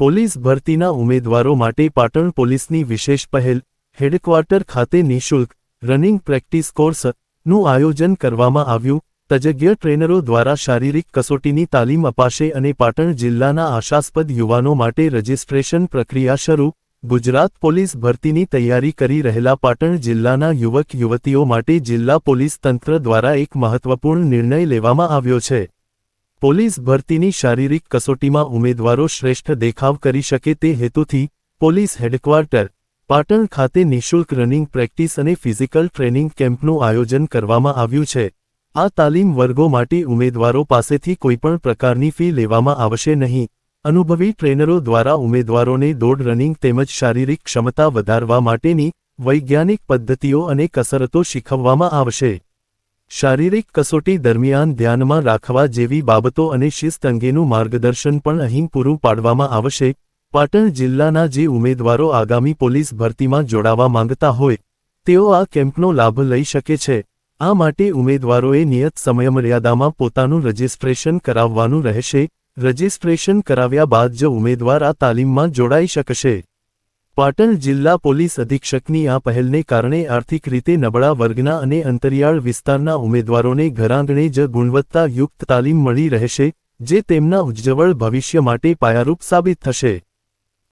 Police ભરતીના ઉમેદવારો માટે પાટણ પોલીસની વિશેષ પહેલ, હેડક્વાર્ટર ખાતે નિઃશુલ્ક રનિંગ પ્રેક્ટિસ કોર્સનું આયોજન કરવામાં આવ્યું। તજજ્ઞ ટ્રેનરો દ્વારા શારીરિક કસોટીની તાલીમ અપાશે અને પાટણ જિલ્લાના આશાસ્પદ યુવાનો માટે રજિસ્ટ્રેશન પ્રક્રિયા શરૂ। ગુજરાત પોલીસ ભરતીની તૈયારી કરી રહેલા પાટણ જિલ્લાના યુવક યુવતીઓ માટે જિલ્લા પોલીસ તંત્ર દ્વારા એક મહત્વપૂર્ણ નિર્ણય લેવામાં આવ્યો છે। પોલીસ ભરતીની શારીરિક કસોટીમાં ઉમેદવારો શ્રેષ્ઠ દેખાવ કરી શકે તે હેતુથી પોલીસ હેડક્વાર્ટર પાટણ ખાતે નિઃશુલ્ક રનિંગ પ્રેક્ટિસ અને ફિઝિકલ ટ્રેનિંગ કેમ્પનું આયોજન કરવામાં આવ્યું છે। આ તાલીમ વર્ગો માટે ઉમેદવારો પાસેથી કોઈપણ પ્રકારની ફી લેવામાં આવશે નહીં। અનુભવી ટ્રેનરો દ્વારા ઉમેદવારોને દોડ રનિંગ તેમજ શારીરિક ક્ષમતા વધારવા માટેની વૈજ્ઞાનિક પદ્ધતિઓ અને કસરતો શીખવવામાં આવશે। શારીરિક કસોટી દરમિયાન ધ્યાનમાં રાખવા જેવી બાબતો અને શિસ્ત અંગેનું માર્ગદર્શન પણ અહીં પૂરું પાડવામાં આવશે। પાટણ જિલ્લાના જે ઉમેદવારો આગામી પોલીસ ભરતીમાં જોડાવા માંગતા હોય તેઓ આ કેમ્પનો લાભ લઈ શકે છે। આ માટે ઉમેદવારોએ નિયત સમયમર્યાદામાં પોતાનું રજિસ્ટ્રેશન કરાવવાનું રહેશે। રજિસ્ટ્રેશન કરાવ્યા બાદ જ ઉમેદવાર આ તાલીમમાં જોડાઈ શકશે। પાટણ જિલ્લા પોલીસ અધિક્ષકની આ પહેલને કારણે આર્થિક રીતે નબળા વર્ગના અને અંતરિયાળ વિસ્તારના ઉમેદવારોને ઘરાંગણે જ ગુણવત્તાયુક્ત તાલીમ મળી રહેશે, જે તેમના ઉજ્જવળ ભવિષ્ય માટે પાયારૂપ સાબિત થશે।